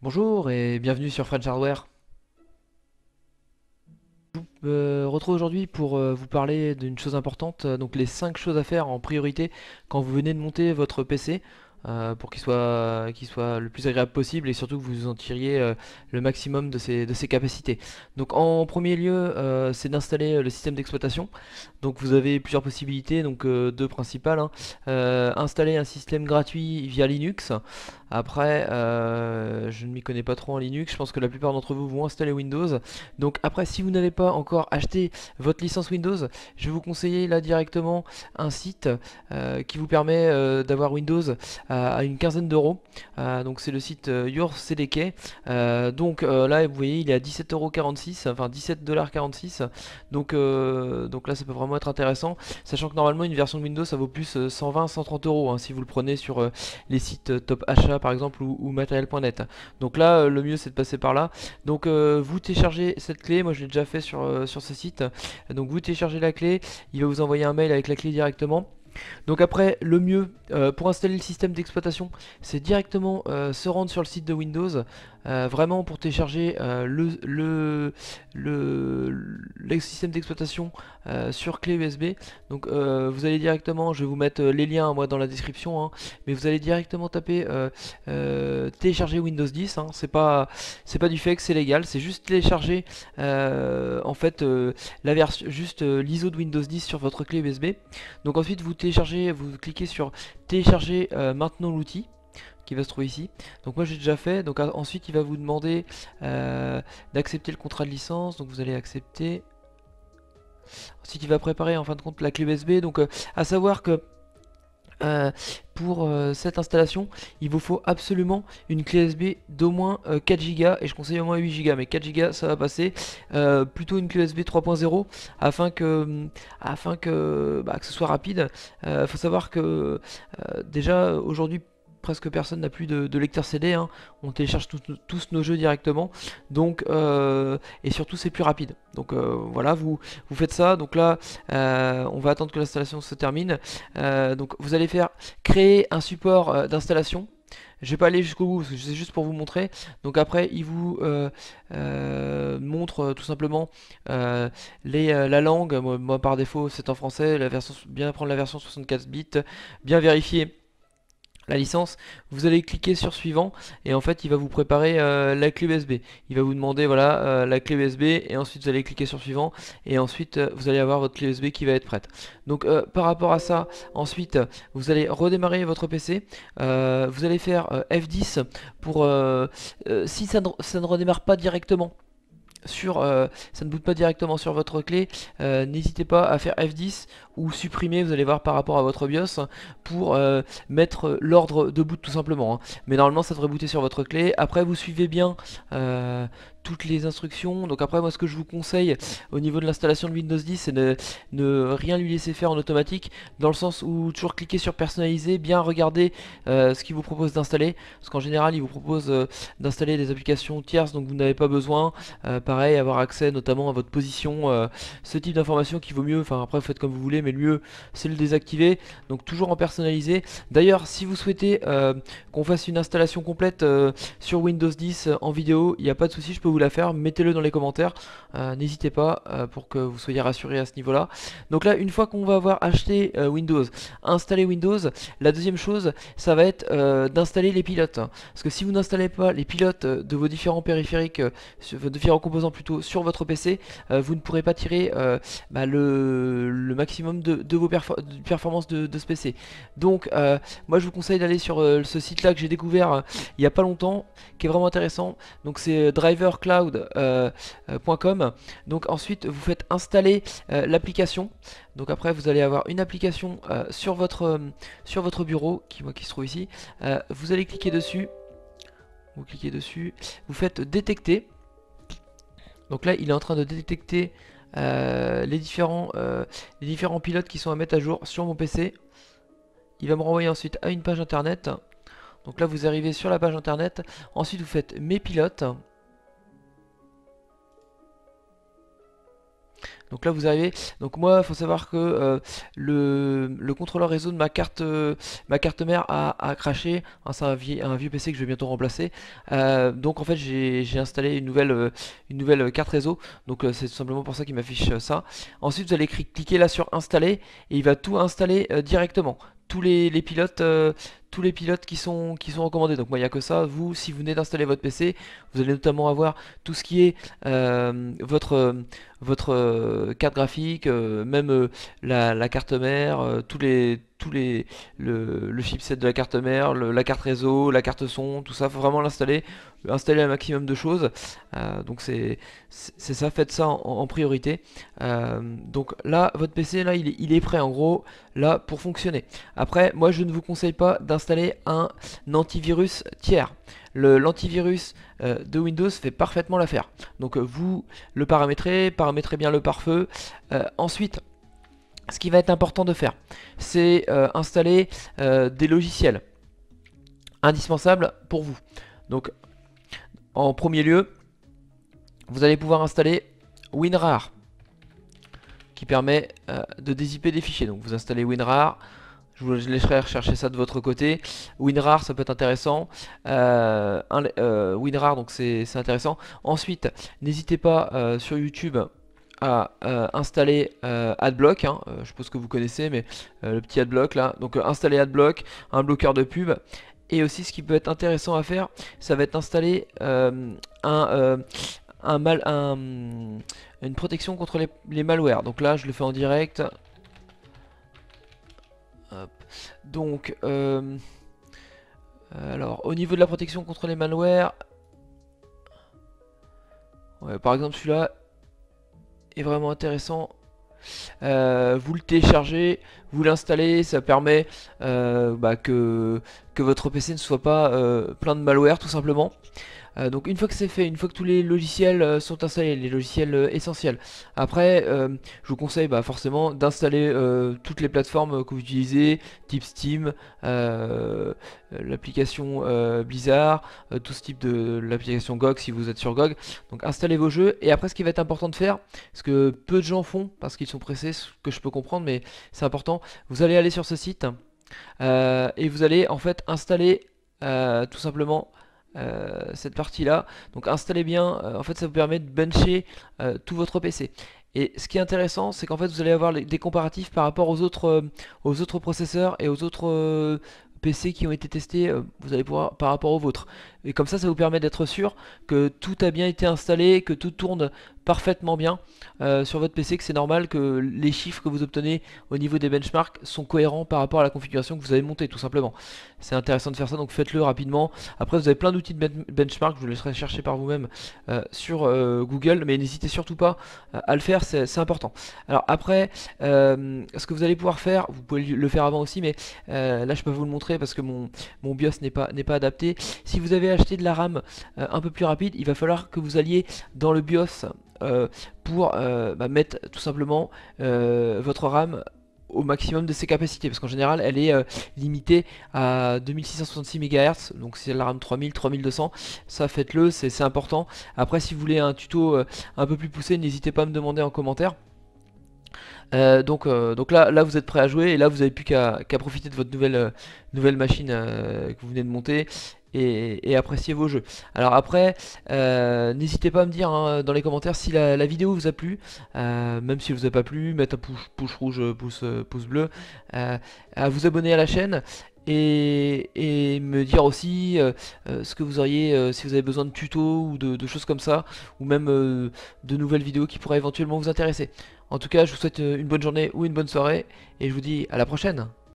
Bonjour et bienvenue sur French Hardware. Je me retrouve aujourd'hui pour vous parler d'une chose importante, donc les 5 choses à faire en priorité quand vous venez de monter votre PC pour qu'il soit le plus agréable possible et surtout que vous en tiriez le maximum de ses capacités. Donc en premier lieu, c'est d'installer le système d'exploitation. Donc vous avez plusieurs possibilités, donc deux principales, hein. Installer un système gratuit via Linux. Après, je ne m'y connais pas trop en Linux, je pense que la plupart d'entre vous vont installer Windows. Donc après, si vous n'avez pas encore acheté votre licence Windows, je vais vous conseiller là directement un site qui vous permet d'avoir Windows à une quinzaine d'euros. Donc c'est le site YourCDK. Là, vous voyez, il est à 17,46 €, enfin 17,46 $. Donc là, ça peut vraiment être intéressant, sachant que normalement une version de Windows ça vaut plus 120-130 euros hein, si vous le prenez sur les sites Top Achat par exemple ou matériel.net. Donc là, le mieux c'est de passer par là. Donc vous téléchargez cette clé, moi je l'ai déjà fait sur ce site. Donc vous téléchargez la clé, il va vous envoyer un mail avec la clé directement. Donc après, le mieux pour installer le système d'exploitation, c'est directement se rendre sur le site de Windows, vraiment pour télécharger le système d'exploitation sur clé USB. Donc vous allez directement, je vais vous mettre les liens moi dans la description, hein, mais vous allez directement taper télécharger Windows 10. Hein, c'est pas du fake, c'est légal, c'est juste télécharger en fait la version, juste l'ISO de Windows 10 sur votre clé USB. Donc ensuite vous téléchargez, vous cliquez sur télécharger maintenant l'outil qui va se trouver ici. Donc moi j'ai déjà fait. Donc ensuite il va vous demander d'accepter le contrat de licence. Donc vous allez accepter. Ensuite il va préparer en fin de compte la clé USB. Donc à savoir que euh, pour cette installation, il vous faut absolument une clé USB d'au moins 4 Go et je conseille au moins 8 Go, mais 4 Go ça va passer. Plutôt une clé USB 3.0 afin que ce soit rapide. Faut savoir que déjà aujourd'hui presque personne n'a plus de lecteur CD, hein. On télécharge tous nos jeux directement, donc et surtout c'est plus rapide. Donc voilà, vous faites ça. Donc là, on va attendre que l'installation se termine. Donc vous allez faire créer un support d'installation. Je vais pas aller jusqu'au bout parce que c'est juste pour vous montrer. Donc après, il vous montre tout simplement la langue. Moi, par défaut, c'est en français. La version, bien prendre la version 64 bits, bien vérifier la licence, vous allez cliquer sur suivant et en fait il va vous préparer la clé USB. Il va vous demander voilà la clé USB et ensuite vous allez cliquer sur suivant et ensuite vous allez avoir votre clé USB qui va être prête. Donc par rapport à ça, ensuite vous allez redémarrer votre PC, vous allez faire F10 pour si ça ne redémarre pas directement ça ne boot pas directement sur votre clé, n'hésitez pas à faire F10 ou supprimer, vous allez voir par rapport à votre BIOS, pour mettre l'ordre de boot tout simplement, hein. Mais normalement ça devrait booter sur votre clé. Après vous suivez bien toutes les instructions. Donc après moi ce que je vous conseille au niveau de l'installation de Windows 10 c'est de ne rien lui laisser faire en automatique, dans le sens où toujours cliquer sur personnaliser, bien regarder ce qu'il vous propose d'installer, parce qu'en général il vous propose d'installer des applications tierces donc vous n'avez pas besoin. Pareil, avoir accès notamment à votre position, ce type d'information qui vaut mieux, enfin après vous faites comme vous voulez, mais le mieux c'est le désactiver, donc toujours en personnalisé. D'ailleurs si vous souhaitez qu'on fasse une installation complète sur Windows 10 en vidéo, il n'y a pas de souci, je peux vous la faire, mettez-le dans les commentaires, n'hésitez pas pour que vous soyez rassurés à ce niveau là. Donc là une fois qu'on va avoir acheté Windows, installé Windows, la deuxième chose ça va être d'installer les pilotes, hein. Parce que si vous n'installez pas les pilotes de vos différents périphériques, sur vos différents composants plutôt sur votre PC, vous ne pourrez pas tirer le maximum de vos performances de ce PC. Donc moi je vous conseille d'aller sur ce site là que j'ai découvert il n'y a pas longtemps, qui est vraiment intéressant. Donc c'est drivercloud.com. Donc ensuite vous faites installer l'application. Donc après vous allez avoir une application sur votre bureau qui se trouve ici. Vous allez cliquer dessus. Vous cliquez dessus, vous faites détecter. Donc là il est en train de détecter les différents pilotes qui sont à mettre à jour sur mon PC. Il va me renvoyer ensuite à une page internet. Donc là vous arrivez sur la page internet. Ensuite vous faites mes pilotes. Donc là vous arrivez, donc moi il faut savoir que le contrôleur réseau de ma carte mère a craché, hein, c'est un vieux PC que je vais bientôt remplacer. Donc en fait j'ai installé une nouvelle carte réseau, donc c'est tout simplement pour ça qu'il m'affiche ça. Ensuite vous allez cliquer là sur installer et il va tout installer directement. Les pilotes, tous les pilotes qui sont recommandés. Donc moi il n'y a que ça. Vous, si vous venez d'installer votre PC, vous allez notamment avoir tout ce qui est votre carte graphique, même la carte mère, le chipset de la carte mère, la carte réseau, la carte son, tout ça, faut vraiment installer un maximum de choses. Donc c'est ça, faites ça en priorité. Donc là, votre PC là, il est prêt en gros là pour fonctionner. Après, moi je ne vous conseille pas d'installer un antivirus tiers. L'antivirus de Windows fait parfaitement l'affaire. Donc vous le paramétrez bien le pare-feu. Ensuite, ce qui va être important de faire, c'est installer des logiciels indispensables pour vous. Donc en premier lieu, vous allez pouvoir installer WinRAR qui permet de dézipper des fichiers. Donc vous installez WinRAR. Je vous laisserai rechercher ça de votre côté. WinRAR, ça peut être intéressant. WinRAR, donc c'est intéressant. Ensuite, n'hésitez pas sur YouTube à installer AdBlock. Hein. Je suppose que vous connaissez, mais le petit AdBlock là. Donc installer AdBlock, un bloqueur de pub. Et aussi, ce qui peut être intéressant à faire, ça va être installer une protection contre les malwares. Donc là, je le fais en direct. Hop. Donc, alors, au niveau de la protection contre les malwares, ouais, par exemple, celui-là est vraiment intéressant. Vous le téléchargez, vous l'installez, ça permet que votre PC ne soit pas plein de malware tout simplement. Donc une fois que c'est fait, une fois que tous les logiciels sont installés, les logiciels essentiels, après je vous conseille forcément d'installer toutes les plateformes que vous utilisez, type Steam, l'application Blizzard, tout ce type de l'application GOG si vous êtes sur GOG. Donc installez vos jeux et après ce qui va être important de faire, ce que peu de gens font parce qu'ils sont pressés, ce que je peux comprendre mais c'est important, vous allez aller sur ce site et vous allez en fait installer tout simplement cette partie là. Donc installez bien, en fait ça vous permet de bencher tout votre PC. Et ce qui est intéressant, c'est qu'en fait vous allez avoir des comparatifs par rapport aux autres processeurs et aux autres PC qui ont été testés, vous allez pouvoir par rapport aux vôtres. Et comme ça vous permet d'être sûr que tout a bien été installé, que tout tourne parfaitement bien sur votre PC, que c'est normal que les chiffres que vous obtenez au niveau des benchmarks sont cohérents par rapport à la configuration que vous avez montée tout simplement. C'est intéressant de faire ça, donc faites-le rapidement. Après vous avez plein d'outils de benchmark, je vous laisserai chercher par vous-même sur Google, mais n'hésitez surtout pas à le faire, c'est important. Alors après, ce que vous allez pouvoir faire, vous pouvez le faire avant aussi, mais là je peux vous le montrer parce que mon BIOS n'est pas adapté. Si vous avez acheté de la RAM un peu plus rapide, il va falloir que vous alliez dans le BIOS pour mettre tout simplement votre RAM au maximum de ses capacités, parce qu'en général elle est limitée à 2666 MHz, donc c'est la RAM 3000, 3200, ça faites-le, c'est important. Après si vous voulez un tuto un peu plus poussé, n'hésitez pas à me demander en commentaire. Donc là vous êtes prêt à jouer et là vous n'avez plus qu'à profiter de votre nouvelle machine que vous venez de monter et apprécier vos jeux. Alors après n'hésitez pas à me dire dans les commentaires si la vidéo vous a plu, même si elle vous a pas plu, mettre un pouce rouge, pouce bleu, à vous abonner à la chaîne. Et me dire aussi ce que vous auriez, si vous avez besoin de tutos ou de choses comme ça, ou même de nouvelles vidéos qui pourraient éventuellement vous intéresser. En tout cas, je vous souhaite une bonne journée ou une bonne soirée, et je vous dis à la prochaine.